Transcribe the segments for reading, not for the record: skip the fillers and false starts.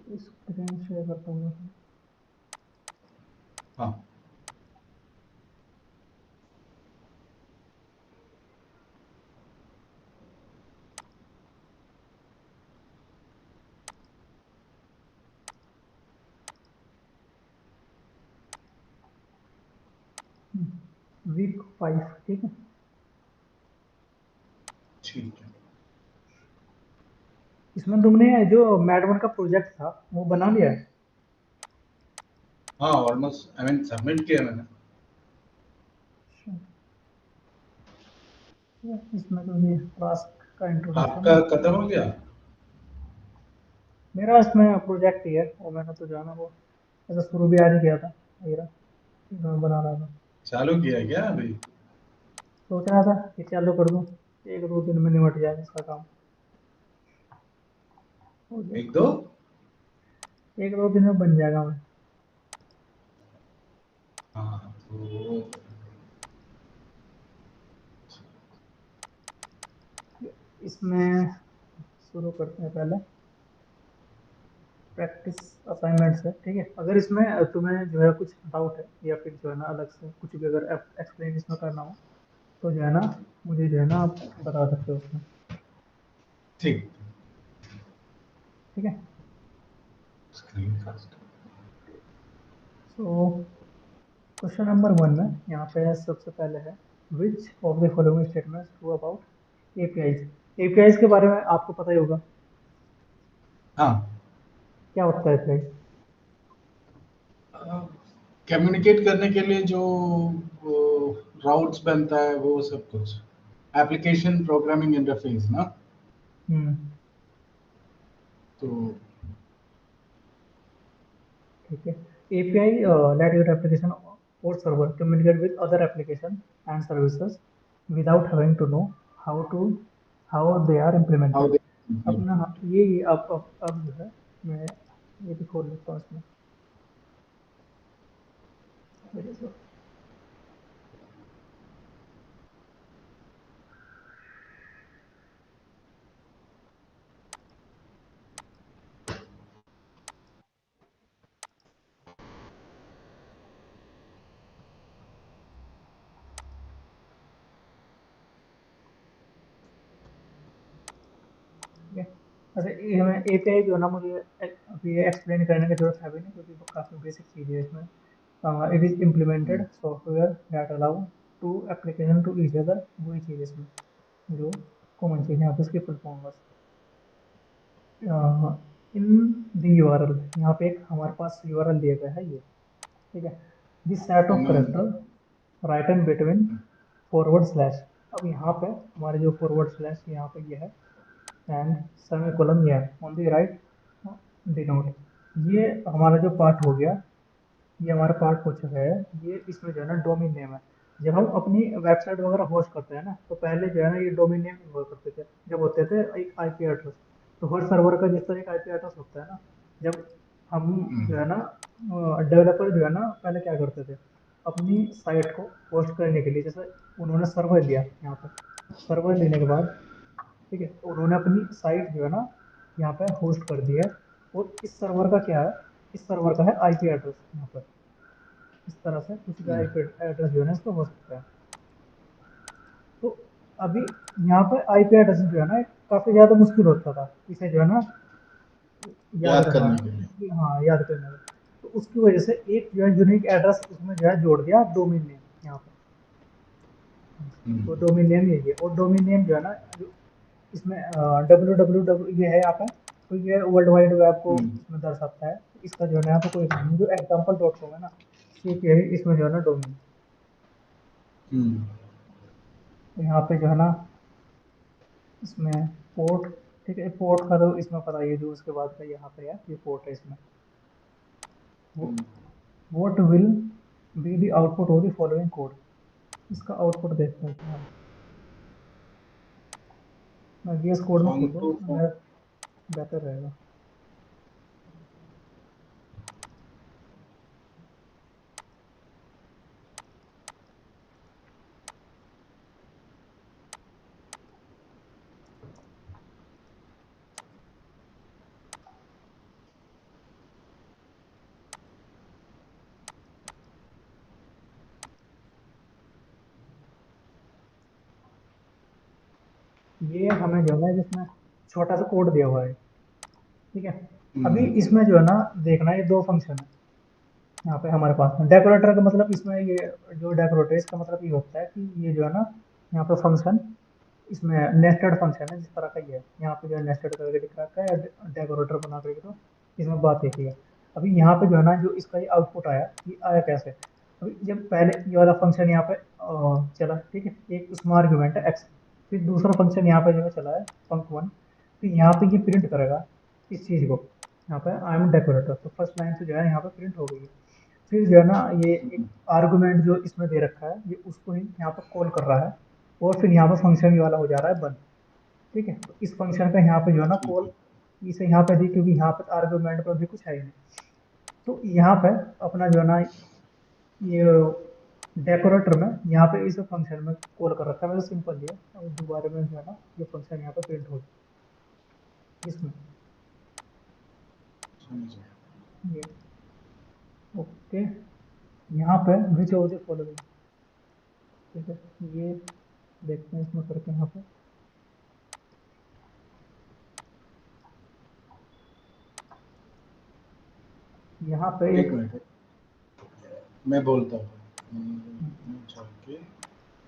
Screen share करता हूँ। हाँ वीक 5, ठीक है। ठीक है। इसमें तुमने जो मैड 1 का प्रोजेक्ट था वो बना लिया है? हाँ ऑलमोस्ट आई मीन सबमिट किया मैंने। इसमें तो ये टास्क का इंट्रोडक्शन आपका है। खत्म हो गया? मेरा इसमें प्रोजेक्ट ही है और मैंने तो जाना वो ऐसा शुरू भी आज ही किया था मेरा, मैं बना रहा था। चालू किया क्या अभी? सोच रहा था कि चालू कर दूं, 1-2 दिन में निपट जाए इसका काम, हो एक जाएगा। दो 1-2 दिन में बन जाएगा मैं। हाँ तो इसमें शुरू करते हैं पहले प्रैक्टिस असाइनमेंट से, ठीक है। अगर इसमें तुम्हें जो है कुछ डाउट है या फिर जो है ना अलग से कुछ भी अगर एक्सप्लेन इसमें करना हो तो जो है ना मुझे जो है ना आप बता सकते हो उसमें, ठीक। ठीक है। Screen cast. So question number 1 में यहाँ पे सबसे पहले है which of the following statements true about APIs. APIs के बारे में आपको पता ही होगा, हाँ क्या होता है एपीआई? कम्युनिकेट करने के लिए जो राउट्स बनता है वो सब कुछ, एप्लीकेशन प्रोग्रामिंग इंटरफेस ना। हम्म, तो ठीक है। एपीआई लेट योर एप्लीकेशन और server communicate with other application and services without having to know how they are how implemented. दे अपना ये अब जो है मैं ये भी खोल लेता हूँ इसमें, ये देखो। ठीक है। अच्छा, ये हमें एपीआई जो है ना मुझे अभी एक्सप्लेन करने की जरूरत है भी नहीं क्योंकि वो काफ़ी बेसिक चीज़ है इसमें। It is implemented software that allow to application to each other, वही चीज़ इसमें जो कॉमन चीज़ है यहाँ पे इसकी फुल फॉर्म बस। इन दी यूआरएल, यहाँ पे एक हमारे पास यूआरएल दिया गया है ये, ठीक है। This set of character right and between forward slash. अब यहाँ पे हमारे जो फॉरवर्ड स्लैश यहाँ पे ये है एंड सेमीकोलन ये है ऑन द राइट डिनोट। ये हमारा जो पार्ट हो गया, ये हमारा पार्ट हो चुका है। ये इसमें जो है ना डोमेन नेम है। जब हम अपनी वेबसाइट वगैरह होस्ट करते हैं ना तो पहले जो है ना ये डोमेन नेम हुआ करते थे, जब होते थे एक आईपी एड्रेस। तो हर सर्वर का जिस तरह एक आईपी एड्रेस होता है ना, जब हम जो है ना डेवलपर जो है ना पहले क्या करते थे अपनी साइट को होस्ट करने के लिए, जैसे उन्होंने सर्वर लिया यहाँ पे, सर्वर लेने के बाद ठीक है तो उन्होंने अपनी साइट जो है ना यहाँ पे होस्ट कर दी है। और इस सर्वर का क्या है, इस सर्वर का है आईपी एड्रेस यहाँ पर। इस तरह से किसी का आईपी एड्रेस जो है ना इसको हो सकता है। तो अभी यहाँ पे आईपी एड्रेस जो है ना काफी ज्यादा मुश्किल होता था इसे जो है ना याद याद रखना। करने के लिए। हाँ, याद करना है। तो उसकी वजह से एक जो है यूनिक एड्रेस इसमें जो है जोड़ दिया, डोमेन नेम यहाँ पे। तो डोमेन नेम यही है और डोमेन नेम जो है ना जो इसमें डब्ल्यू डब्ल्यू डब्ल्यू ये है यहाँ पे, तो ये वर्ल्ड वाइड वेब को इसमें दर्शाता है। तो इसका जो है ना यहाँ पे कोई काम नहीं, जो example.com है ना सिर्फ यही इसमें जो है ना डोमेन। तो यहाँ पे जो है ना इसमें पोर्ट, ठीक है। पोर्ट का तो इसमें पता ही है, जो उसके बाद का यहाँ पे है ये पोर्ट है इसमें। वो vote will be the output of the following code. इसका आउटपुट देखते हैं क्या है। मैं VS कोड में खोलूँ कॉन्टो बेहतर रहेगा। ये हमें जो है जिसमें छोटा सा कोड दिया हुआ है, ठीक है। अभी हम्म, इसमें जो है ना देखना, ये दो फंक्शन है यहाँ पे हमारे पास में। डेकोरेटर का मतलब इसमें ये जो डेकोरेटर है, इसका मतलब ये होता है कि ये जो है ना यहाँ पे फंक्शन, इसमें नेस्टेड फंक्शन है जिस तरह का ये है, यहाँ पे जो है नेस्टेड करके दिख रखा है, डेकोरेटर बना करके। तो इसमें बात एक ही है। अभी यहाँ पे जो है ना जो इसका ये आउटपुट आया, ये आया कैसे? अभी जब पहले ये वाला फंक्शन यहाँ पे चला, ठीक है, एक उसमें आर्ग्यूमेंट है एक्स, फिर दूसरा फंक्शन यहाँ पे जो है चला है func1, तो यहाँ पे ये प्रिंट करेगा इस चीज को, यहाँ पे आई एम डेकोरेटर, तो फर्स्ट लाइन से जो है यहाँ पे प्रिंट हो गई है। फिर जो है ना ये एक आर्गुमेंट जो इसमें दे रखा है, ये उसको ही यहाँ पर कॉल कर रहा है, और फिर यहाँ पर फंक्शन ये वाला हो जा रहा है बंद, ठीक है। तो इस फंक्शन का यहाँ पे जो है ना ठीक कॉल है। इसे यहाँ पे दी, क्योंकि यहाँ पे आर्गुमेंट पर भी कुछ है ही नहीं। तो यहाँ पे अपना जो है ना ये डेकोरेटर में यहाँ पे इस फंक्शन में कॉल कर रखा है, मतलब सिंपल ये है। और दोबारा में जो है ना ये फंक्शन यहाँ पे प्रिंट हो इसमें, समझा। ये ओके। यहाँ पे विच ऑफ द फॉलोइंग, ठीक है, ये देखते हैं इसमें करके यहाँ पे। यहाँ पे एक एक मिनट, मैं बोलता हूँ। जाके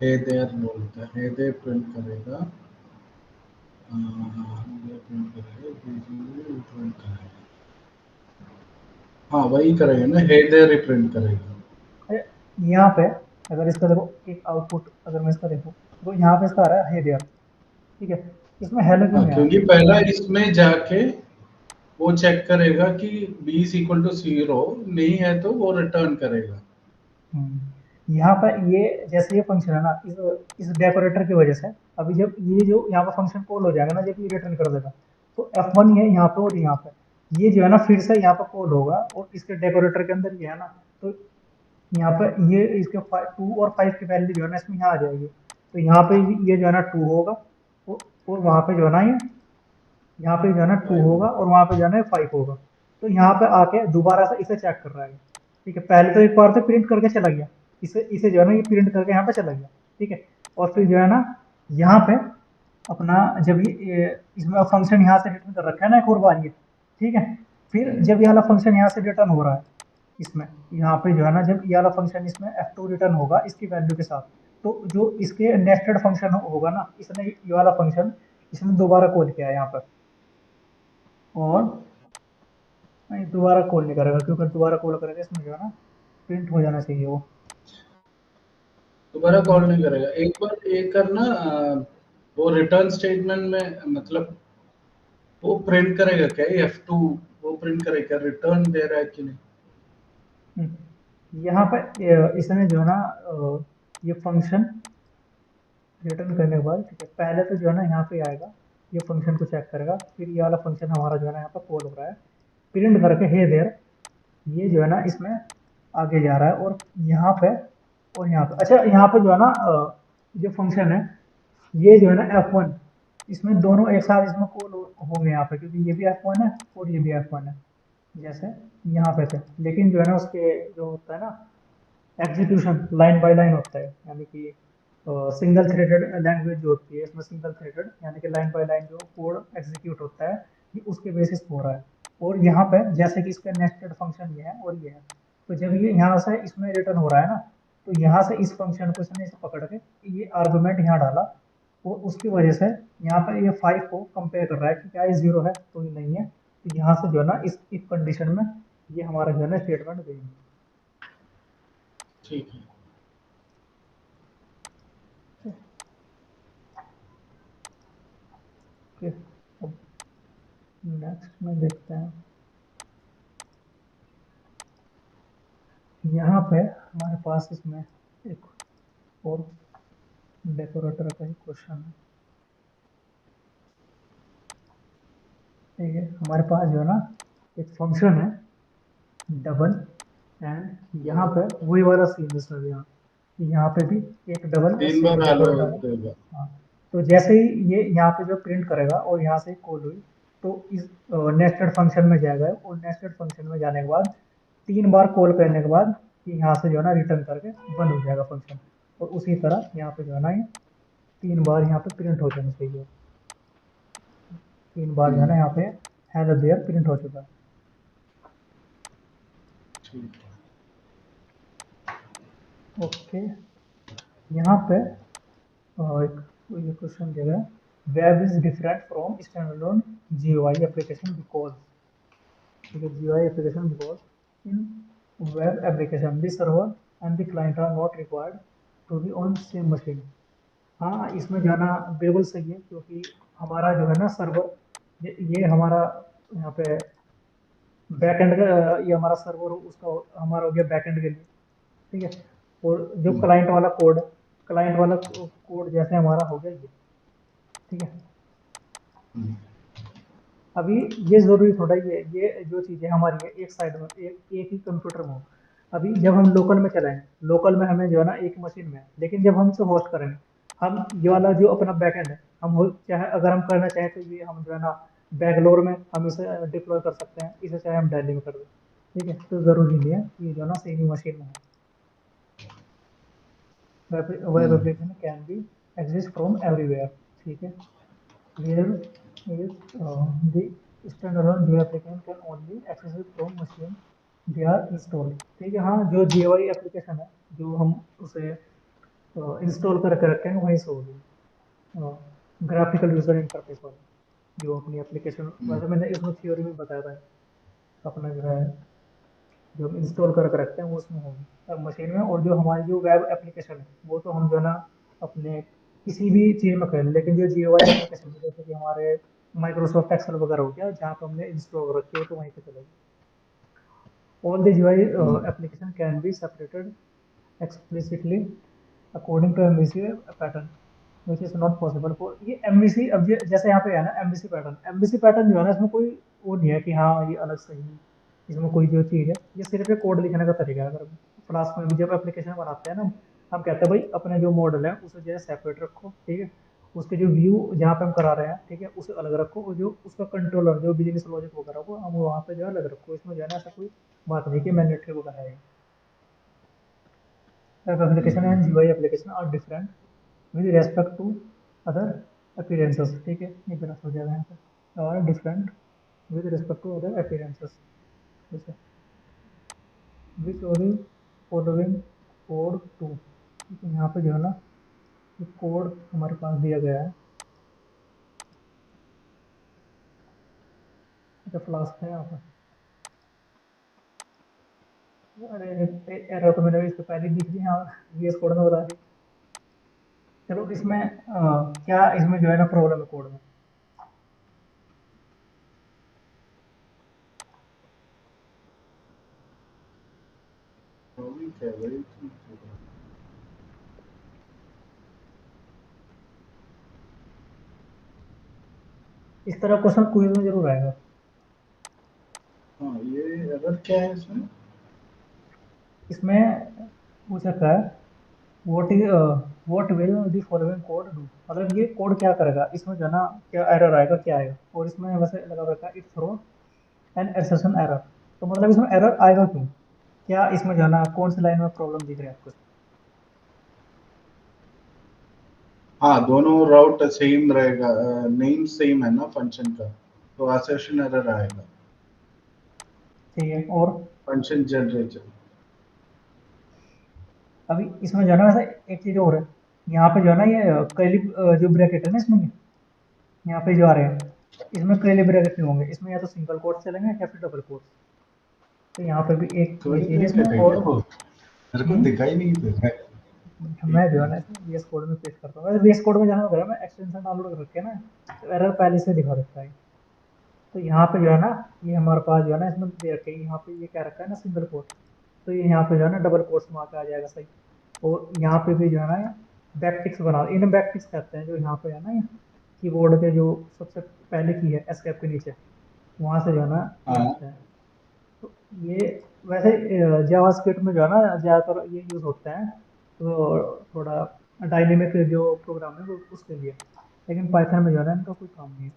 हे देयर बोलता है, हे देयर प्रिंट करेगा, ये प्रिंट करेगा, प्रिंट करेगा। हाँ वही करेगा ना, हे देयर ही प्रिंट करेगा। अरे, यहाँ पे अगर इसका देखो एक आउटपुट, अगर मैं इसका देखूँ तो यहाँ पे इसका आ रहा है हे देयर, ठीक है। इसमें हेलो क्यों हाँ नहीं आया? क्योंकि पहला इसमें जाके वो चेक करेगा कि B is equal to zero, नहीं है तो वो रिटर्न करेगा। यहाँ पर ये जैसे ये फंक्शन है ना, इस डेकोरेटर की वजह से, अभी जब ये जो यहाँ पर फंक्शन कॉल हो जाएगा ना, जब ये रिटर्न कर देगा, तो F1 है यहाँ पे और यहाँ पे, ये जो है ना फिर से यहाँ पर कॉल होगा, और इसके डेकोरेटर के अंदर ये है ना, तो यहाँ पे ये इसके 2 और 5 की वैल्यू जो है ना इसमें यहाँ आ जाएगी। तो यहाँ पे ये जो है ना 2 होगा, और वहाँ पे जो है ना ये यहाँ पे जो है ना 2 फाइव होगा, होगा। और वहाँ पे जो है ना 5 होगा। तो यहाँ पे आके दोबारा से इसे चेक कर रहा है, ठीक है। पहले तो एक बार तो प्रिंट करके चला गया, इसे इसे जो है ना ये प्रिंट करके यहाँ पे चला गया, ठीक है। और फिर जो है ना यहाँ पे अपना जब ये इसमें फंक्शन यहाँ से रिटर्न कर रखा है ना एक और बार ये, ठीक है। फिर जब ये वाला फंक्शन यहाँ से रिटर्न हो रहा है इसमें, यहाँ पे जो है ना जब ये वाला फंक्शन इसमें F2 रिटर्न होगा इसकी वैल्यू के साथ, तो जो इसके नेस्टेड फंक्शन होगा ना, इसने ये वाला फंक्शन इसने दोबारा कॉल किया है यहाँ पर, और नहीं दोबारा कॉल नहीं करेगा, क्योंकि दोबारा कॉल करेगा इसमें जो है ना प्रिंट हो जाना चाहिए वो। दोबारा ये कॉल नहीं करेगा। एक बार ये करना, वो रिटर्न स्टेटमेंट में मतलब वो प्रिंट करेगा क्या F2, वो प्रिंट करेगा रिटर्न दे रहा है कि नहीं। यहाँ पे इसने जो है ना ये फंक्शन रिटर्न करने के बाद, ठीक है, पहले तो जो है ना यहाँ पे आएगा, ये फंक्शन को चेक करेगा, फिर ये वाला फंक्शन हमारा जो है ना यहाँ पे कॉल हो रहा है, प्रिंट करके हे देयर, ये जो है ना इसमें आगे जा रहा है, और यहाँ पे और यहाँ पे, अच्छा यहाँ पे जो है ना जो फंक्शन है ये जो है ना F1, इसमें दोनों एक साथ इसमें कॉल होंगे यहाँ पे, क्योंकि ये भी F1 है और ये भी F1 है, जैसे यहाँ पे थे। लेकिन जो है ना उसके जो होता है ना एग्जीक्यूशन लाइन बाय लाइन होता है, यानी कि सिंगल थ्रेडेड लैंग्वेज जो होती है इसमें, सिंगल थ्रेडेड यानी कि लाइन बाय लाइन जो कोड एग्जीक्यूट होता है, ये उसके बेसिस पे हो रहा है। और यहाँ पे जैसे कि इसका नेस्टेड फंक्शन ये है और ये है, तो जब ये यहाँ से इसमें रिटर्न हो रहा है ना, तो यहाँ से इस फंक्शन को इसने इसे पकड़ के ये आर्गुमेंट यहाँ डाला, और उसकी वजह से यहाँ पर ये 5 को कंपेयर कर रहा है कि क्या ये 0 है, तो ये नहीं है। तो यहाँ से जो है ना इस कंडीशन में ये हमारा जो है ना स्टेटमेंट गई। ठीक है। ओके, अब नेक्स्ट में देखते हैं। यहाँ पे हमारे पास इसमें एक और डेकोरेटर का ही क्वेश्चन है, ठीक है। हमारे पास जो है ना एक फंक्शन है डबल, एंड यहाँ पे वही वाला सीन इसमें भी, यहाँ पे भी एक डबल तीन सेम बार हेलो डेकोरेटर है। देगा। हाँ, तो जैसे ही ये यहाँ पे जो प्रिंट करेगा और यहाँ से कॉल हुई, तो इस नेस्टेड फंक्शन में जाएगा, और नेस्टेड फंक्शन में जाने के बाद 3 बार कॉल करने के बाद ये यहाँ से जो है ना रिटर्न करके बंद हो जाएगा फंक्शन। और उसी तरह यहाँ पे जो है ना ये 3 बार यहाँ पे प्रिंट हो जाना चाहिए। 3 बार जो है ना यहाँ पे हैज देयर प्रिंट हो चुका है। ठीक है। ओके, यहाँ पे एक ये क्वेश्चन दिया है, web is different from standalone GUI application because, ठीक है, GUI application because in web application the server and the client are not required to be on same machine। हाँ, इसमें जो है ना बिल्कुल सही है, क्योंकि हमारा जो है ना सर्वर, ये हमारा यहाँ पे बैकएंड का, ये हमारा सर्वर उसका हमारा हो गया बैकएंड के लिए, ठीक है। और जो क्लाइंट वाला कोड जैसे हमारा हो गया ये, ठीक है। अभी ये जरूरी थोड़ा ये जो चीजें हमारी है एक साइड में, एक ही कंप्यूटर में हो। अभी जब हम लोकल में चलाएंगे, लोकल में हमें जो है ना एक मशीन में है, लेकिन जब हम इसे होस्ट करेंगे, हम ये वाला जो अपना बैकएंड है, चाहे अगर हम करना चाहें तो ये हम जो है ना बैंगलोर में हम इसे डिप्लॉय कर सकते हैं, इसे चाहे हम दिल्ली में कर दें, ठीक है। तो जरूरी नहीं है कि ये जो है ना सेम ही मशीन में है। Web application can be exist from everywhere, ठीक है। Where is the standalone GUI application can only access it from machine they are installed, ठीक है। हाँ, जो GUI एप्लीकेशन है जो हम उसे इंस्टॉल करके रखे हैं वहीं से होगी, ग्राफिकल यूजर इंटरफेस वाला जो अपनी एप्लीकेशन, वैसे मैंने इसमें थ्योरी में बताया था, अपना जो है जो हम इंस्टॉल करके रखते हैं वो उसमें होगी मशीन में। और जो हमारी जो वेब एप्लीकेशन है वो तो हम जो है ना अपने किसी भी चीज़ में करें, लेकिन जो GUI एप्लीकेशन है जैसे कि हमारे माइक्रोसॉफ्ट एक्सेल वगैरह हो गया, जहाँ पे हमने इंस्टॉल रखी हो तो वहीं पे चलेगी। All the GUI application can be separated explicitly according to MVC pattern which is not possible for ये MVC। अब ये जैसे यहाँ पे है ना MVC पैटर्न जो है ना, इसमें कोई वो नहीं है कि हाँ ये अलग सही है, इसमें कोई जो चीज़ है, ये सिर्फ एक कोड लिखने का तरीका है। अगर फ्लास्क में भी जब एप्लीकेशन बनाते हैं ना, हम कहते हैं भाई अपने जो मॉडल है उसे जो है सेपरेट रखो, ठीक है। उसके जो व्यू जहाँ पे हम करा रहे हैं, ठीक है, उसे अलग रखो, और जो उसका कंट्रोलर जो बिजनेस लॉजिक वगैरह को हम वहाँ पे जो है अलग रखो। इसमें जो है ना ऐसा कोई बात नहीं कि मैंडेटरी वगैरह है। Web application and GUI application are different with respect to other appearances, ठीक है, ये गलत हो जाएगा यहाँ पे, are different with respect to other appearances, जैसे which of the following code to, ठीक है। यहाँ पे जो है ना कोड हमारे पास दिया गया है, अच्छा फ्लास्क है यहाँ पे, अरे एरर तो मैंने इससे पहले दिख दी, हाँ VS कोड में बता दी। चलो इसमें क्या इसमें जो है ना प्रॉब्लम है कोड में, ठीक है भाई, ठीक है। इस तरह क्वेश्चन क्विज में जरूर आएगा। हाँ, ये एरर क्या है इसमें? इसमें पूछा था what is what will the following code do, मतलब ये कोड क्या करेगा, इसमें जो है ना क्या एरर आएगा क्या आएगा। और इसमें वैसे लगा रहता है it throw an exception error, तो मतलब इसमें एरर आएगा क्यों, क्या इसमें जो है ना कौन सी लाइन में प्रॉब्लम दिख रही है आपको। हाँ, दोनों राउट सेम रहेगा, नेम सेम है ना फंक्शन का, तो असर्शन एरर आएगा। ठीक है, और फंक्शन जनरेटर। अभी इसमें जो है ना वैसे एक चीज और है, यहाँ पे जो है ना ये कर्ली जो ब्रैकेट है ना इसमें, यहाँ पे जो आ रहे हैं इसमें कर्ली ब्रैकेट नहीं होंगे, इसमें या तो सिंगल कोट चलेंगे या फिर डबल कोट। तो यहाँ पे भी एक ये थोड़ी चीज है इसमें। ब्रैकेट है और क्या वो? मेरे को हम्म, दिखाई नहीं दे रहा है। मैं जो है ना VS कोड में पेश करता हूँ, वैसे VS कोड में जहाँ वगैरह मैं एक्सटेंशन डाउनलोड कर रखे हैं ना, तो एरर पहले से दिखा देता है। तो यहाँ पे जो है ना ये हमारे पास जो है ना इसमें दे रखे हैं, यहाँ पे ये क्या रखा है ना सिंगल कोट, तो ये यहाँ पे जो है ना डबल कोट्स में आके आ जाएगा सही। और यहाँ पे भी जो है ना बैकटिक्स बना, इन बैकटिक्स कहते हैं जो यहाँ पे है ना कीबोर्ड के जो सबसे पहले की है एस्केप के नीचे, वहां से जो है ना ये हाँ। आते हैं। तो ये वैसे जावास्क्रिप्ट में जो है ना ज़्यादातर ये यूज़ होता है, तो थोड़ा डायनेमिक जो प्रोग्राम है वो उसके लिए, लेकिन पाइथन में जो है ना इनका कोई काम नहीं है।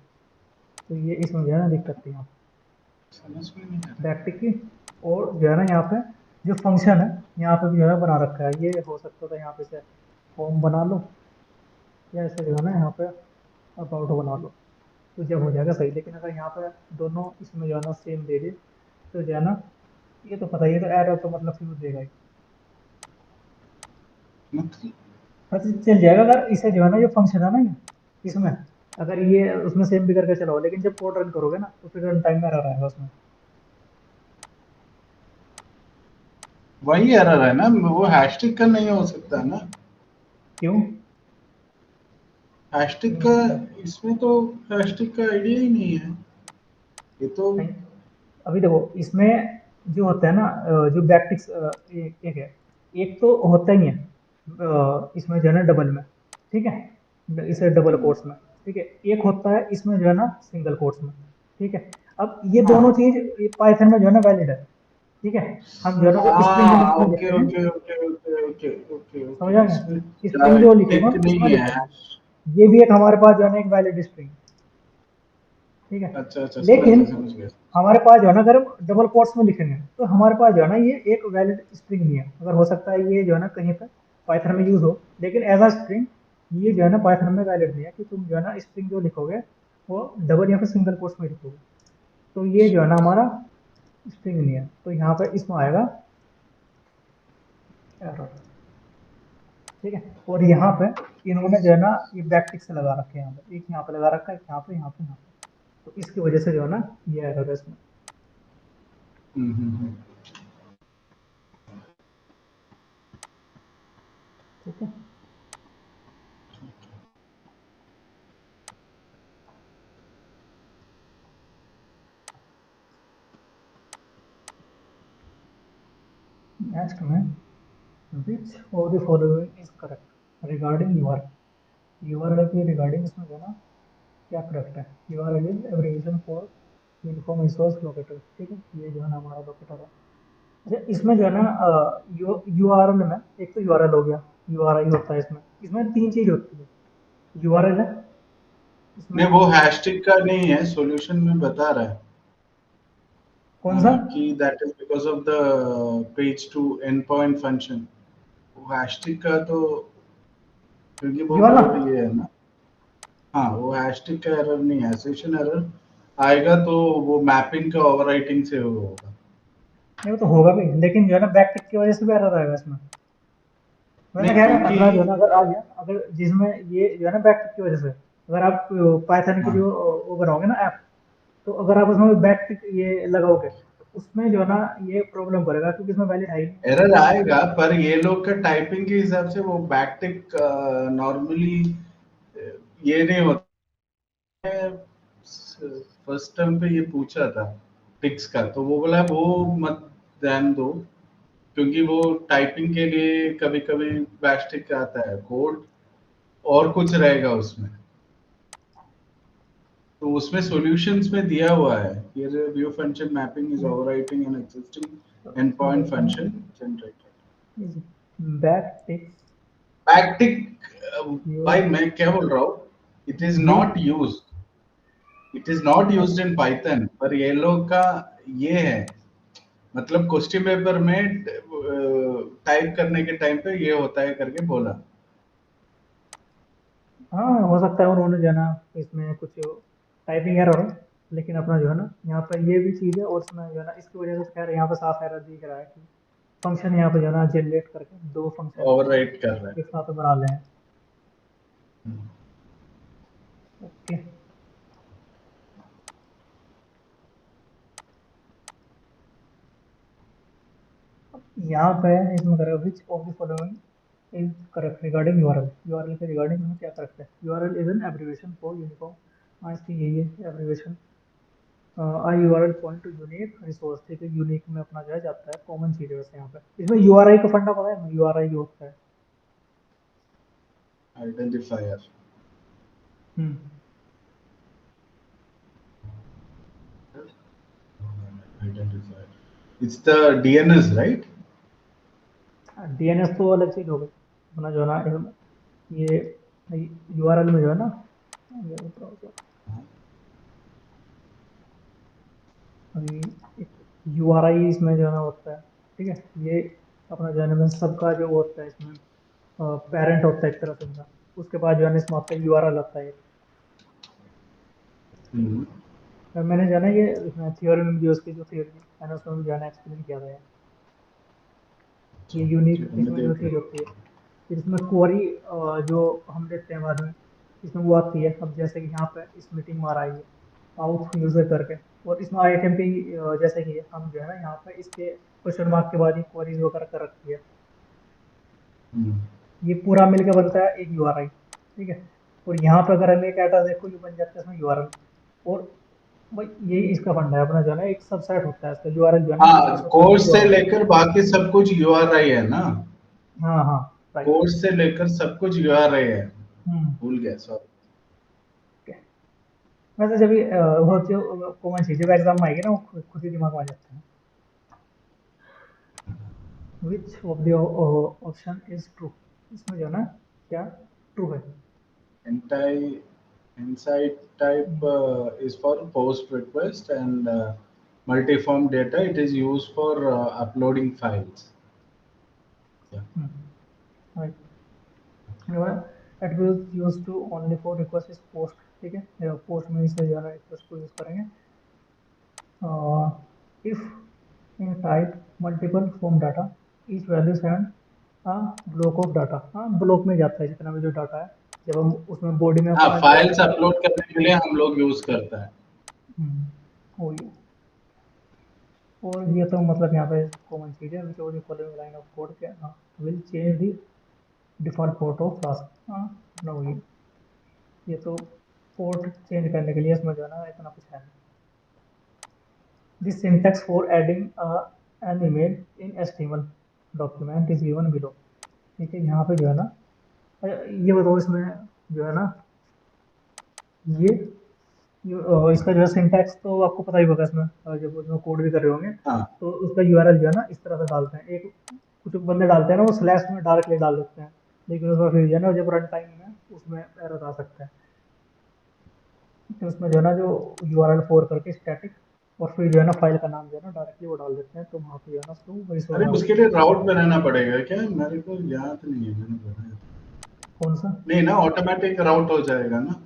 तो ये इसमें जो है ना दिक्कत थी यहाँ समझ में नहीं आ बैकटिक की। और जो है ना यहाँ पे जो फंक्शन है यहाँ पे भी जो है बना रखा है, ये हो सकता था यहाँ पे से फॉर्म बना लो, या ऐसे जो है ना यहाँ पे अबाउट बना लो, तो जब हो जाएगा सही। लेकिन अगर यहाँ पे दोनों इसमें जो है ना सेम दे दे, तो जो है ना, ये तो पता ही है, तो एरर तो मतलब फ्यूज देगा ही। मतलब पता चल जाएगा अगर इसे जो है ना, जो फंक्शन है ना ये, इसमें अगर ये उसमें सेम भी करके चलाओ, लेकिन जब कोड रन करोगे ना तो फिर रन टाइम में एरर आएगा उसमें। वही एरर है ना, वो हैशटैग का नहीं हो सकता है ना। क्यों? हैशटैग नहीं हो का, सकता। इसमें तो हैशटैग का आइडिया ही नहीं है ये तो। नहीं, अभी देखो इसमें जो होता है ना, जो बैकटिक्स एक है, एक तो होता ही है इसमें जो है ना डबल में, ठीक है, इसे डबल हम्म, कोट्स में, ठीक है। एक होता है इसमें जो है ना सिंगल कोट्स में, ठीक है। अब ये दोनों हाँ चीज पाइथन में जो है ना वैलिड है, ठीक है। हम जो है ना वो स्ट्रिंग हाँ, में ओके लिखते हैं, okay okay okay okay okay समझ ओके, आ इसमें गया, स्ट्रिंग जो लिखोगे टिक उसमें नहीं है। लिखोगे, ये भी एक हमारे पास जो है ना एक वैलिड स्ट्रिंग, ठीक है। अच्छा अच्छा, समझ लेकिन गया समझ गया। हमारे पास जो है ना, अगर हम डबल कोट्स में लिखेंगे तो हमारे पास जो है ना ये एक वैलिड स्ट्रिंग नहीं है। अगर हो सकता है ये जो है ना कहीं पर पाइथन में यूज हो, लेकिन एज अ स्ट्रिंग ये जो है ना पाइथन में वैलिड नहीं है, कि तुम जो है ना स्ट्रिंग जो लिखोगे वो डबल या फिर सिंगल कोट्स में लिखोगे, तो ये जो है ना हमारा स्ट्रिंग नहीं है, तो यहाँ पे इसमें आएगा एरर, ठीक है। और यहाँ पे इन्होंने जो है ना ये बैकटिक से लगा रखे हैं, यहाँ पे एक यहाँ पे लगा रखा है, यहाँ पे यहाँ पे यहाँ पे, तो इसकी वजह से जो है ना ये एरर है इसमें, हम्म। ठीक है। नेक्स्ट में विच of the following is correct regarding URL के रिगार्डिंग, इसमें जो है ना क्या करेक्ट है। URL is abbreviation for uniform resource locator, ठीक है, ये जो है ना हमारा लोकेटर है। अच्छा, इसमें जो है ना यूआरएल में एक तो यूआरएल हो गया, यूआरआई होता है इसमें, इसमें तीन चीज होती है। यूआरएल है इसमें, नहीं, वो हैशटैग का नहीं है, सॉल्यूशन में बता रहा है कौन सा? कि that is because of the page to end point function. वो हैशटैग का तो, क्योंकि वो ये वाला? कोड ये है ना। हाँ, वो हैशटैग का एरर नहीं है, एसोसिएशन एरर आएगा तो वो मैपिंग का ओवरराइटिंग से होगा। नहीं वो तो होगा भी, लेकिन जो है ना बैक टिक की वजह से भी एरर आएगा इसमें। वैसे नहीं खैर क्योंकि, अपना जो है ना अगर आ गया, अगर जिसमें ये जो है ना बैक टिक की वजह से, अगर आप पाइथन की हाँ जो वो बनाओगे ना ऐप, तो अगर आप उसमें बैक टिक ये लगाओगे तो उसमें जो है ना ये प्रॉब्लम करेगा, क्योंकि इसमें वैलिड है ही नहीं। एरर आएगा, पर ये लोग का टाइपिंग के हिसाब से वो बैकटिक नॉर्मली ये नहीं होता है। फर्स्ट टर्म पे ये पूछा था टिक्स का, तो वो बोला वो मत ध्यान दो, क्योंकि वो टाइपिंग के लिए कभी कभी बैकटिक आता है कोड और कुछ रहेगा उसमें। तो उसमें सॉल्यूशंस में दिया हुआ है ये view function mapping is overwriting an तो एग्जिस्टिंग एंड इसमें पॉइंट देखते फंक्शन हैं, generated. Back tick backtick, your भाई मैं क्या बोल रहा हूँ, it is view, not used, it is not used in Python, पर ये लोग का ये है, मतलब क्वेश्चन पेपर में टाइप करने के टाइम पे ये होता है करके बोला। हाँ हो सकता है उन्होंने जो है ना इसमें कुछ टाइपिंग एरर हो, लेकिन अपना जो है ना यहाँ पर ये भी चीज़ है, और इसमें जो है ना इसकी वजह से खैर यहाँ पे साफ एरर दिख रहा है कि फंक्शन यहाँ पे जो है ना जनरेट करके दो फंक्शन ओवरराइट कर रहा है। एक साथ बना ले हैं। ओके, यहाँ पे इसमें करें which of the following is correct regarding URL, URL के रिगार्डिंग में क्या करेक्ट है। URL is an abbreviation for uniform, हाँ इसकी यही है abbreviation. I URL point to unique resource, ठीक है, यूनिक में अपना जो है जाता है, कॉमन चीज है वैसे यहाँ पे। इसमें यूआरआई का फंडा पता है, यूआरआई जो होता है। Identifier, hmm, identifier, it's the DNS right. DNS तो अलग चीज हो गई, अपना जो है ना ये यूआरएल में जो है ना ये अभी यूआरआई इसमें जो है ना होता है, ठीक है। ये अपना जो है ना सबका जो होता है इसमें पेरेंट होता है एक तरह से इनका, उसके बाद जो है ना इसमें आपका यूआरएल आता है। हम्म, मैंने जाना ये थ्योरी में भी उसकी जो थ्योरी है ना उसमें भी जाना एक्सप्लेन किया गया है। ये अच्छा यूनिक ठीक है, मैं इसमें जो देख चीज रहा होती है, फिर इसमें क्वेरी जो हम देखते हैं बाद में, इसमें वो आती है। अब जैसे कि यहाँ पे इस मीटिंग में आ रही है आउट यूजर करके, और इसमें आइटम की जैसे कि हम जो है ना यहाँ पे इसके क्वेश्चन मार्क के बाद ही क्वेरीज वगैरह कर रखी है। हूँ। ये पूरा मिलकर बनता है एक यूआरएल, ठीक है। और यहाँ पे अगर हम एक एड्रेस देखो ये बन जाता है इसमें यूआरएल। और भाई यही इसका फंडा है अपना जो है ना, एक सबसेट होता है इसका यूआरएल जो है ना, हाँ, डिफॉल्ट होता है कोर्स से यूआरएल। लेकर बाकी सब कुछ यूआरआई है ना। हाँ हाँ, राइट। कोर्स से लेकर सब कुछ यूआरआई है। हम्म। भूल गया, सॉरी। वैसे जब भी वो जो कॉमन चीज जब एग्जाम में आएगी ना वो खुद ही दिमाग में आ जाता है। Which of the option is true, इसमें जो है ना क्या ट्रू है। Anti inside type hmm, is for post request, and multiform data it is used for uploading files. Yeah. Right. It will use to only for request is post, ठीक है। Post में इसे जो है ना रिक्वेस्ट को use करेंगे। If in type multiple form data each value send a block of data, हाँ ब्लॉक में जाता है जितना भी जो डाटा है। जब हम उसमें बॉडी में हाँ, अपना जो है फाइल्स अपलोड करने के लिए हम लोग यूज करते हैं। हो गया। और ये तो मतलब यहाँ पे कॉमन चीज है, विच over the following line of code के हाँ will change the default port of flask, हाँ ना हुई। ये तो पोर्ट चेंज करने के लिए इसमें जो है ना इतना कुछ है नहीं। This syntax for adding an image in HTML document is given below, ठीक है। यहाँ पे जो है ना ये बताओ इसमें जो है ना ये इसका जो है सिंटैक्स तो आपको पता ही होगा इसमें, जब उसमें कोड भी कर रहे होंगे हाँ, तो उसका यूआरएल जो है ना इस तरह से डालते हैं। एक कुछ बंदे डालते हैं ना वो स्लैश में डायरेक्टली डाल देते हैं, लेकिन उसमें फिर जो है ना जब रन टाइम में उसमें एरर आ सकता है। तो उसमें जो है ना जो यूआरएल फोर करके स्टैटिक, और फिर जो है ना फाइल का नाम जो है ना डायरेक्टली वो डाल देते हैं, तो वहाँ पे जो है ना उसको वही अरे सॉल्व हो उसके जाता लिए है। राउट बनाना पड़ेगा क्या? मेरे को याद नहीं है, मैंने बनाया था। कौन सा? नहीं ना, ऑटोमेटिक राउट हो जाएगा ना।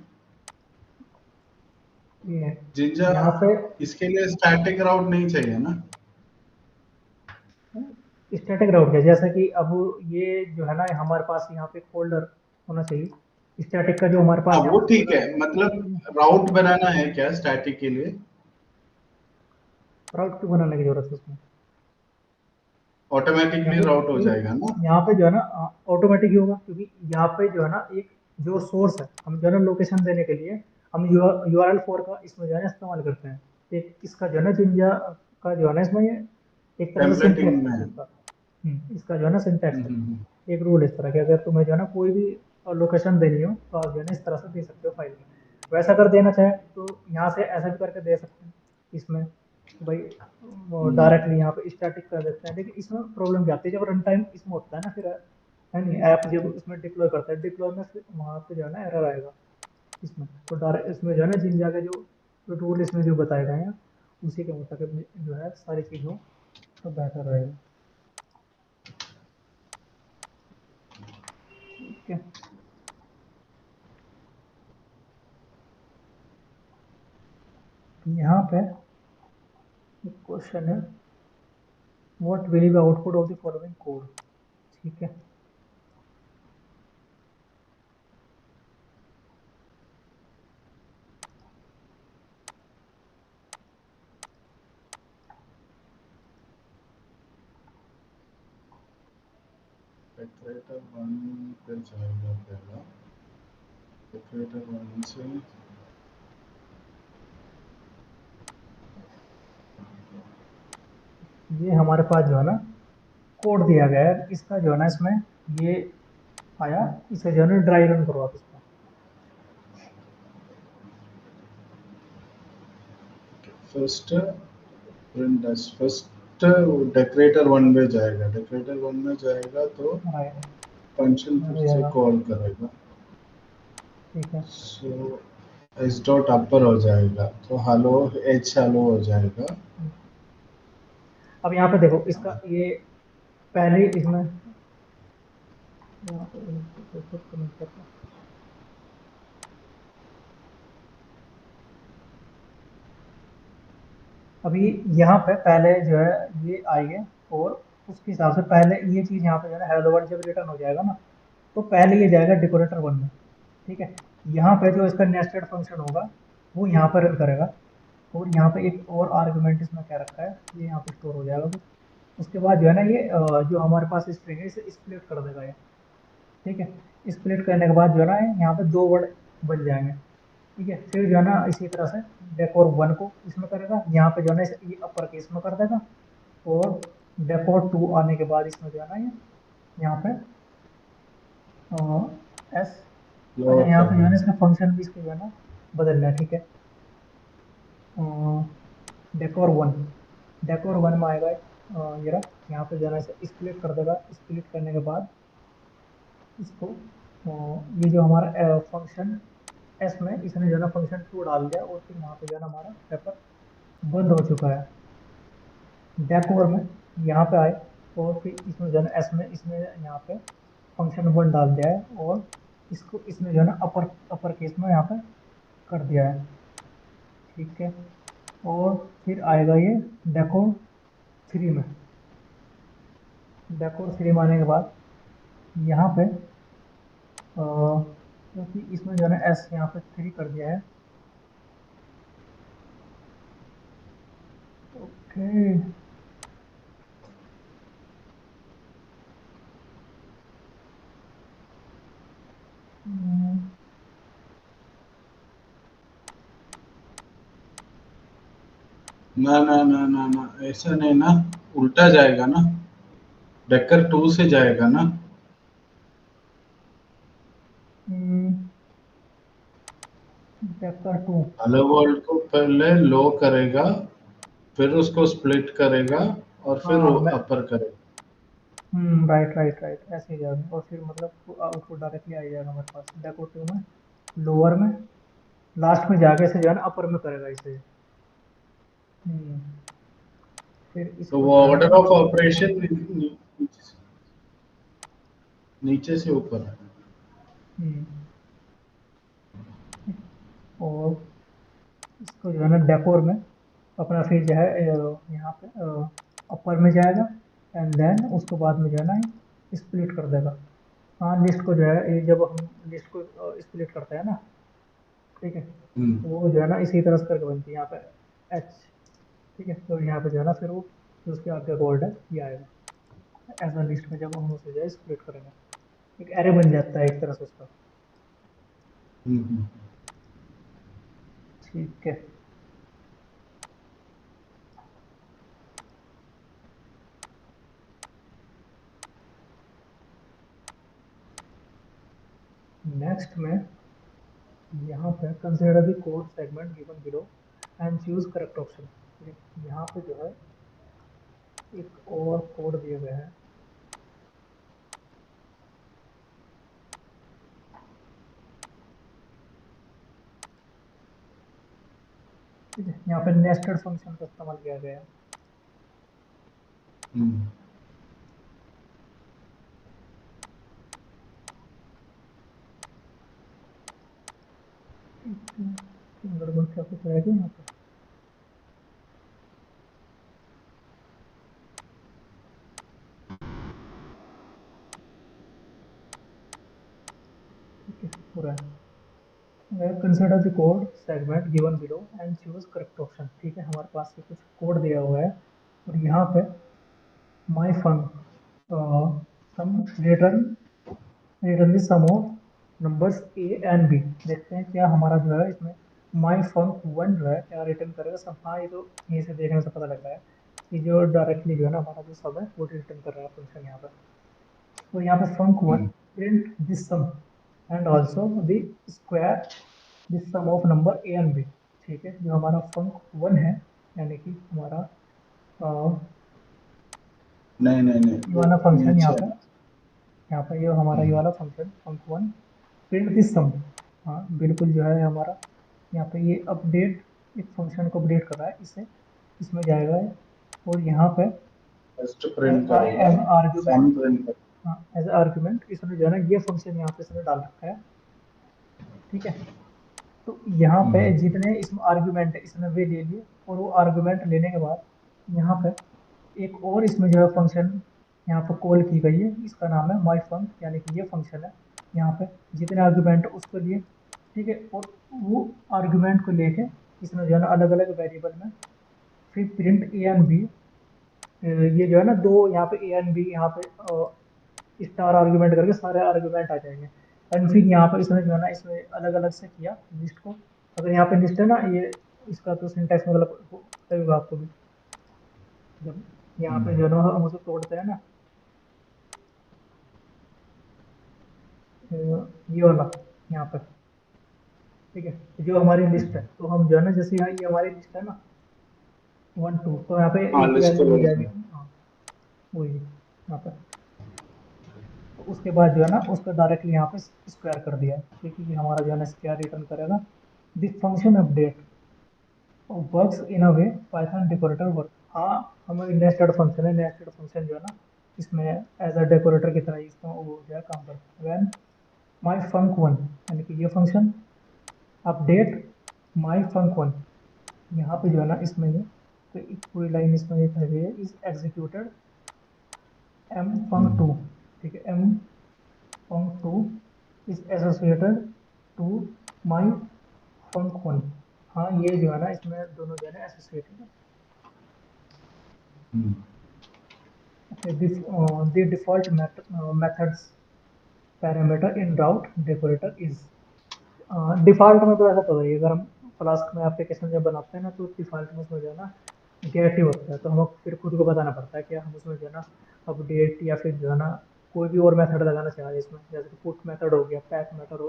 ये जिंजा, यहाँ पे इसके लिए स्टैटिक राउट नहीं चाहिए ना। स्टैटिक राउट है, जैसा कि अब ये जो है ना हमारे पास यहाँ पे एक फोल्डर होना चाहिए स्टैटिक का, जो हमारे हाँ, पास यहाँ वो पे ठीक फोल्डर है, है। मतलब राउट बनाना है क्या स्टैटिक के लिए? राउट क्यों बनाने की जरूरत है उसमें? यहाँ ऑटोमेटिकली पे राउट हो क्योंकि जाएगा ना। यहाँ पे जो है ना ऑटोमेटिक ही होगा, क्योंकि यहाँ पे जो है ना एक जो सोर्स है, हम जो है ना लोकेशन देने के लिए हम यूआरएल फोर का इसमें जो है ना इस्तेमाल करते हैं। एक इसका जो है ना जिंजा का जो है ना इसमें ये एक तरह से टेम्पलेटिंग सिंटैक्स में। है इसका। इसका जो है ना सिंटैक्स है, हम्म। एक रूल इस तरह के, अगर तुम्हें जो है ना कोई भी लोकेशन देनी हो तो आप जो है ना इस तरह से दे सकते हो फाइल में। वैसा अगर देना चाहे तो यहाँ से ऐसा भी करके दे सकते हैं इसमें, भाई हम्म। डायरेक्टली यहाँ पे स्टैटिक कर देते हैं। लेकिन इसमें प्रॉब्लम क्या आती है, जब रन टाइम इसमें होता है ना फिर है नहीं, ऐप जब इसमें डिप्लॉय करता है, डिप्लॉय में फिर वहाँ पे जो है ना एरर आएगा इसमें। तो डायरेक्ट इसमें जो है ना जिन जगह जो टूल इसमें जो बताए गए हैं उसी के मुताबिक जो है सारी चीज़ हो तो बेहतर रहेगा। ठीक है। यहाँ पे एक क्वेश्चन है, what will be output of the following code, ठीक है। डेकोरेटर वन पे जाएगा पहला। डेकोरेटर वन से ये हमारे पास जो है ना कोड दिया गया है, इसका जो है ना इसमें ये आया, इसे जो है ना ड्राई रन करो आप इसको। फर्स्ट फर्स्ट डेकोरेटर वन में जाएगा। डेकोरेटर वन में जाएगा तो राइट। फंक्शन हो फिर से जाएगा, कॉल करेगा। ठीक है। सो एस डॉट अपर हो जाएगा तो हेलो, एच हेलो हो जाएगा। अब यहाँ पे देखो इसका ये पहले ही इसमें यहाँ पे कमेंट करता हूँ। अभी यहाँ पे पहले जो है ये आएंगे, और उसके हिसाब से पहले ये चीज़ यहाँ पे जो है ना हेलो वर्ल्ड जब रिटर्न हो जाएगा ना, तो पहले ये जाएगा डेकोरेटर वन में। ठीक है, यहाँ पे जो इसका नेस्टेड फंक्शन होगा वो यहाँ पर रन करेगा, और यहाँ पे एक और आर्गुमेंट इसमें क्या रखा है, ये यहाँ पे स्टोर हो जाएगा कुछ। उसके बाद जो है ना ये जो हमारे पास स्ट्रिंग है इसे स्प्लिट कर देगा ये। ठीक है, स्प्लिट करने के बाद जो है ना यहाँ पे दो वर्ड बन जाएंगे। ठीक है, फिर जो है ना इसी तरह से डेकोर वन को इसमें करेगा, यहाँ पे जो है ना ये अपर केस में कर देगा, और डेकोर टू आने के बाद इसमें जो है ना ये यहाँ पे एस, अच्छा लोअर यहाँ पे जो है करना ना है। इसका फंक्शन भी इसके जो है ना बदलना है। ठीक है, डेकोर वन, डेकोर वन में आएगा ये रहा, यहाँ पे जो है ना इसे स्प्लिट कर देगा। स्प्लिट करने के बाद इसको ये जो हमारा फंक्शन एस में इसने जो है ना फंक्शन टू डाल दिया, और फिर यहाँ पे जो है ना हमारा पेपर बंद हो चुका है। डेकोर में यहाँ पे आए, और फिर इसमें जो है ना एस में इसने यहाँ पे फंक्शन वन डाल दिया है, और इसको इसने जो है ना अपर अपर केस में यहाँ पे कर दिया है। ठीक है, और फिर आएगा ये डेकोर थ्री में। डेकोर थ्री में आने के बाद यहाँ पे क्योंकि इसमें जो है ना एस यहाँ पे थ्री कर दिया है। ओके, ना ना ना ना ना, ऐसा नहीं ना, उल्टा जाएगा ना, डेकर टू से जाएगा ना। डेकर टू, हेलो वर्ल्ड को पहले लो करेगा, फिर उसको स्प्लिट करेगा, और फिर हाँ मैं, अपर करेगा। राइट राइट राइट, ऐसे ही जाएगा, और फिर मतलब आउटपुट डायरेक्टली आ ही जाएगा हमारे पास। डेकोर टू में लोअर में लास्ट में जाके इसे जो है ना अपर में करेगा इसे। हम्म, फिर तो इसको वो जो है ना ऑर्डर ऑफ ऑपरेशन नीचे से ऊपर है। हम्म, और इसको जो है ना डेकोर में अपना फिर जो है यहाँ पे अपर में जाएगा, एंड देन उसके बाद में जो है ना स्प्लिट कर देगा। हाँ, लिस्ट को जो है ये जब हम लिस्ट को स्प्लिट करते हैं ना, ठीक है, हम्म तो वो जो है ना इसी तरह से करके बनती है यहाँ पे एच। ठीक है, तो यहाँ पे जो है ना फिर वो जो उसके आगे कोड है ये आएगा एज अ लिस्ट में, जब हम उसे जो है स्प्लिट करेंगे एक एरे बन जाता है एक तरह से उसका। हम्म। ठीक है, नेक्स्ट में यहाँ पे consider the code segment given below and choose correct option. यहाँ पे जो है एक और कोड दिया गया है। ठीक है, यहाँ पे नेस्टेड फंक्शन का इस्तेमाल किया गया है। हम्म। ठीक है, गड़बड़ क्या कुछ रहेगा यहाँ पे। ठीक है, पूरा है। Consider the code segment given below and choose correct option. ठीक है, हमारे पास ये कुछ कोड दिया हुआ है, और यहाँ पे my fun sum return return the sum of numbers A and B. देखते हैं क्या हमारा जो है इसमें माई फंक वन जो है क्या रिटर्न करेगा सब। हाँ, ये तो यहीं से देखने से पता लग रहा है कि जो डायरेक्टली जो है ना हमारा जो सब है वो रिटर्न कर रहा है फंक्शन यहाँ पे। तो यहाँ पे func one hmm. Print this sum and also the square this sum of number A and B. ठीक है, जो हमारा फंक वन है, यानी कि हमारा नहीं नहीं नहीं, ये वो वाला फंक्शन नीचे है। यहाँ पे ये हमारा ये हम्म वाला function func one print this sum. हाँ बिल्कुल, जो है हमारा यहाँ पे ये अपडेट एक फंक्शन को अपडेट कर रहा है, इसे इसमें जाएगा ये, और यहाँ पे फर्स्ट प्रिंट करेगा, एज आर्ग्यूमेंट, सम प्रिंट करेगा। हाँ एज आर्ग्यूमेंट इसने जो है ना ये फंक्शन यहाँ पे इसने डाल रखा है। ठीक है, तो यहाँ पे जितने इसमें आर्ग्यूमेंट है इसने वे ले लिए, और वो आर्ग्यूमेंट लेने के बाद यहाँ पे एक और इसमें जो है फंक्शन यहाँ पे कॉल की गई है, इसका नाम है माई फंक, यानी कि ये फंक्शन है यहाँ पे जितने आर्ग्यूमेंट उसको लिए, ठीक है। और वो आर्ग्यूमेंट को लेके इसमें जो है ना अलग अलग वेरिएबल में फिर प्रिंट ए एंड बी, ये जो है ना दो यहाँ पे ए एंड बी यहाँ पे स्टार आर्ग्यूमेंट करके सारे आर्ग्यूमेंट आ जाएंगे। एंड फिर यहाँ पर इसमें जो है ना इसमें अलग अलग से किया लिस्ट को। अगर यहाँ पे लिस्ट है ना ये, इसका तो सिंटैक्स मतलब पता ही होगा आपको भी, जब यहाँ पे जो है ना हम उसे तोड़ते हैं ना, ये वाला यहाँ पे, ठीक है, जो हमारी लिस्ट है, तो हम जो है ना जैसे यहाँ ये हमारी लिस्ट है ना 1 2, तो यहाँ पे हाँ, एक लिस्ट को वैल्यू हो बोलते जाएगी, हैं। हाँ वही यहाँ पे। तो उसके बाद जो है ना उसका डायरेक्टली यहाँ पे स्क्वायर कर दिया है, ठीक है, ये हमारा जो है ना स्क्वायर रिटर्न करेगा। The function update works in a way Python decorator work. हाँ, हमारी नेस्टेड फंक्शन है, नेस्टेड फंक्शन जो है ना इसमें एज अ डेकोरेटर की तरह ही इसका वो जो है काम करता है। व्हेन माई फंक वन, यानी कि ये function update my func one, यहाँ पे जो है ना इसमें ये तो एक पूरी लाइन इसमें ये कह गई है is executed M func two, ठीक है, M func two is associated to my func one. हाँ, ये जो है ना इसमें दोनों जो है ना एसोसिएटेड है। Okay, the default methods parameter in route decorator is, default में तो ऐसा पता ही है, अगर हम फ्लास्क में एप्लीकेशन जब बनाते हैं ना तो डिफॉल्ट में उसमें जो है ना गेट ही होता है, तो हमें फिर खुद को बताना पड़ता है कि हम उसमें जो है ना अपडेट या फिर जो है ना कोई भी और मेथड लगाना चाहिए इसमें, जैसे पुट मेथड हो गया, पैक मेथड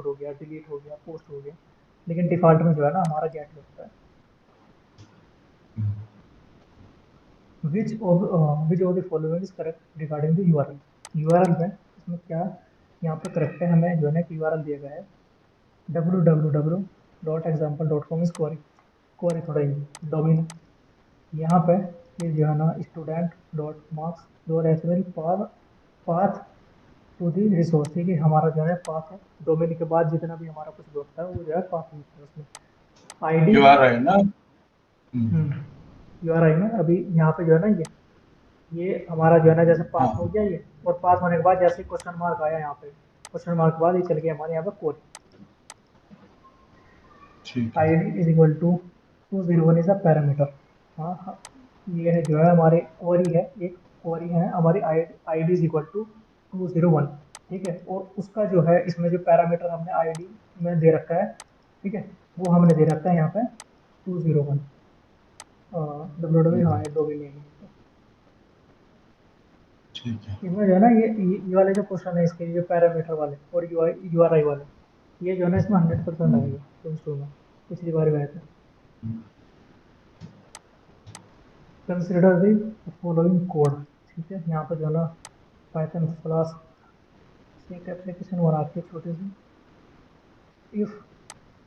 हो गया, डिलीट हो गया, पोस्ट हो गया, लेकिन डिफॉल्ट में जो है ना हमारा गेट ही होता है। Which of the following is correct regarding the URL. URL में इसमें क्या यहाँ पे करेक्ट है, हमें जो है ना एक यूआरएल दिया गया है www.example.com इज क्वेरी, क्वेरी थोड़ा ही डोमेन, यहाँ पे ये जो है ना student dot marks dot H path path to the resource, ठीक है, हमारा जो है पाथ है, डोमेन के बाद जितना भी हमारा कुछ होता है वो जो है पाथ होता है उसमें। आईडी, यू आ रहा है ना। यू आर आई में अभी यहाँ पे जो है ना ये हमारा जो है ना जैसे पास हो हाँ, गया ये, और पास होने के बाद जैसे क्वेश्चन मार्क आया यहाँ पे, क्वेश्चन मार्क के बाद ये चल गया हमारे यहाँ पे कोड। ठीक है। id is equal to 201 is a parameter. हाँ हाँ, ये है जो है हमारे क्वेरी है, एक क्वेरी है हमारी id इज इक्वल टू 201, ठीक है, और उसका जो है इसमें जो पैरामीटर हमने id में दे रखा है, ठीक है, वो हमने दे रखा है यहाँ पे 201, डब्ल्यू डब्ल्यू, हाँ ये डोमेन नेम है। ठीक है। इसमें जो है ना ये वाले जो क्वेश्चन है इसके जो पैरामीटर वाले और यू आर आई वाले, ये जो है ना इसमें 100% आएगा क्लास 2 में, पिछली बार में आया था। कंसिडर द फॉलोइंग कोड, ठीक है, यहाँ पर जो है ना पाइथन फ्लास्क से एक एप्लीकेशन बनाती है छोटी सी। If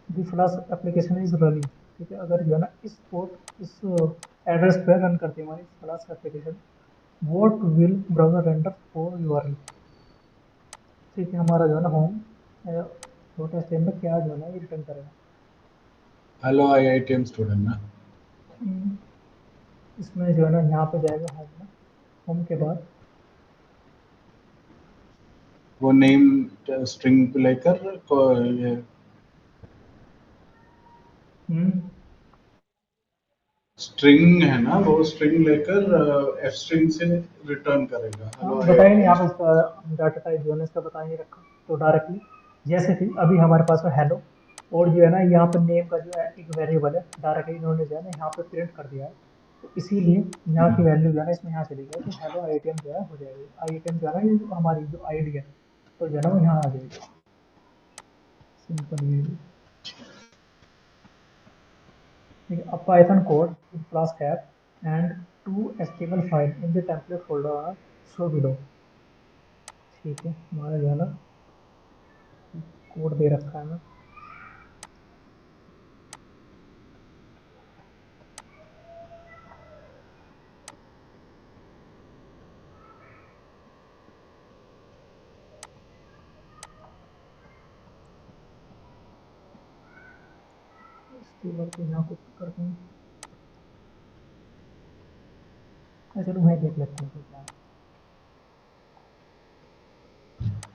the flask application is running, ठीक है, अगर जो है ना इस पोर्ट इस एड्रेस पे रन करती है हमारी flask application, what will browser render for URL, ठीक है, हमारा जो है ना होम डॉट एच में क्या जो है ना ये रिटर्न करेगा। हेलो आईआईटीएम स्टूडेंट ना। हम्म, इसमें जो है ना यहाँ पे जाएगा होम में, होम के बाद वो नेम स्ट्रिंग को लेकर ये हम्म, स्ट्रिंग है ना, वो स्ट्रिंग लेकर एफ स्ट्रिंग से रिटर्न करेगा हाँ हेलो बताइए नहीं आईआईटीएम आप इसका डाटा टाइप जो है ना इसका बता नहीं रखा, तो डायरेक्टली जैसे कि अभी हमारे पास है हेलो, और जो है ना यहाँ पर नेम का जो है एक वेरिएबल है, डायरेक्टली इन्होंने जो है ना यहाँ पे प्रिंट कर दिया है, तो इसीलिए यहाँ की वैल्यू जो है ना इसमें यहाँ चली गई, तो हेलो आईटीएम जो है हो जाएगा, आईटीएम जो है ना ये हमारी जो आईडी है, तो जो है ना वो यहाँ आ जाएगी, सिंपल ये। ठीक है, अब Python code in Flask app and two HTML file in the template folder are show below, ठीक है, हमारा जो है ना कोड दे रखा है ना। स्टीमर को यहाँ पे करते हैं। चलो मैं देख लेते हैं तो क्या है।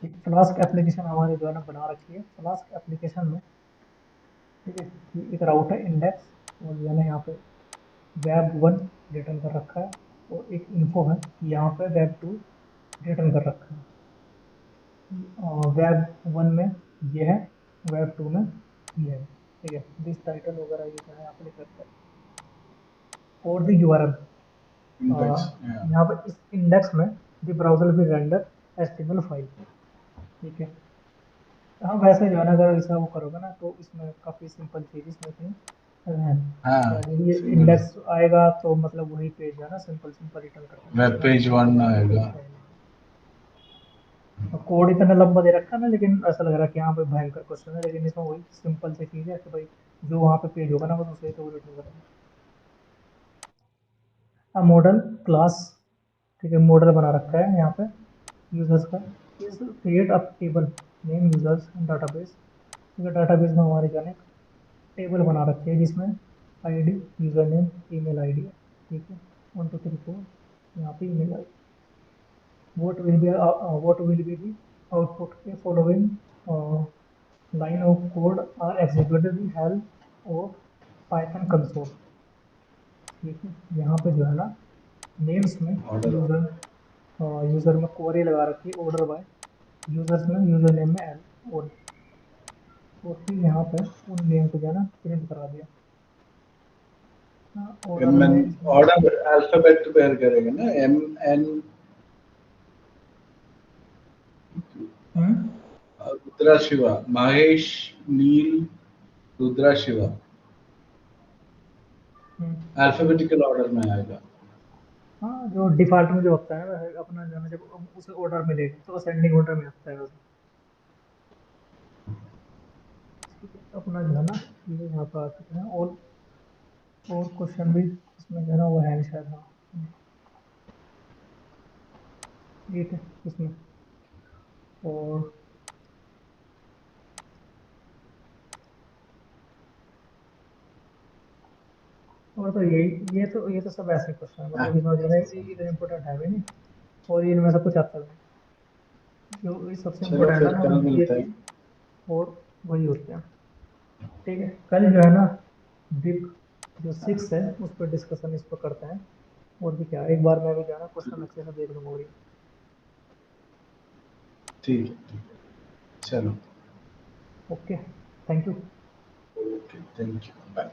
एक फ्लास्क एप्लीकेशन हमारे जो है ना बना रखी है। फ्लास्क एप्लीकेशन में ठीक है कि एक राउट है इंडेक्स, और जो है ना यहाँ पे वेब 1 रिटर्न कर रखा है, और एक इन्फो है कि यहाँ पे वेब 2 रिटर्न कर रखा है। वेब 1 में ये है, वेब 2 में ये है। ठीक है, दिस टाइटल वगैरह ये जो है यहाँ पे लिख रखा है। और द यूआरएल इंडेक्स, यहाँ पे इस इंडेक्स में the browser will render HTML file. ठीक है, हाँ वैसे जो है ना अगर ऐसा वो करोगे ना तो इसमें काफ़ी सिंपल चीज़ इसमें इतनी है। हाँ यानी ये सिंगल इंडेक्स आएगा तो मतलब वही पेज जो है ना सिंपल सिंपल रिटर्न कर देगा, वेब इसमें ऐसा पेज कुछ वन ज़्यादा आएगा। है नहीं। कोड इतना लंबा दे रखा है ना, लेकिन ऐसा लग रहा है कि यहाँ पे भयंकर क्वेश्चन है, लेकिन इसमें वही सिंपल सी चीज़ है कि भाई जो वहाँ पे पेज होगा ना बस उसे तो वो रिटर्न करेगा। अब मॉडल क्लास, ठीक है मॉडल बना रखा है यहाँ पे यूजर्स का। Is create a table name users database. ठीक है, डाटाबेस में हमारे जाने टेबल बना रखी है जिसमें ID, user name, email ID है। ठीक है, 1 2 3 4 यहाँ पे email ID. what will be the output के following line of code are executed in help or python console। ठीक है, यहाँ पे जो है ना नेम्स में ऑर्डर यूजर में क्वेरी लगा रखी है ऑर्डर बाय, यूजर्स में यूजर नेम में एल, और फिर यहाँ पे उन नेम को जो है ना प्रिंट करा दिया। ऑर्डर एम एन, में इसमें ऑर्डर अल्फाबेट पेयर करेगा ना, एम एन हम्म रुद्रा शिवा, महेश नील रुद्रा शिवा, हम्म अल्फाबेटिकल ऑर्डर में आएगा। हाँ जो डिफॉल्ट में जो होता है वह अपना जो है ना जब उसे ऑर्डर मिलेगा तो असेंडिंग ऑर्डर में आता है वैसे। ठीक है, तो अपना जो है ना ये यहाँ पे आ चुके हैं, और क्वेश्चन भी इसमें जो है ना वो है नहीं शायद। हाँ ठीक है इसमें, और तो यही ये तो सब ऐसे क्वेश्चन है, मतलब इसमें जो है ना इतना इम्पोर्टेंट है भी नहीं, और ये इनमें से कुछ आता भी नहीं। जो ये सबसे चलो इम्पोर्टेंट है फिर ना कल ये मिलते हैं। चीज, और वही होते हैं। ठीक है, कल जो है ना बिग जो 6 है उस पर डिस्कशन इस पर करते हैं। और भी क्या, एक बार मैं भी जो है ना क्वेश्चन अच्छे से देख लूंगा। और ठीक है, ठीक है, चलो। Okay, thank you. Okay, thank you, bye.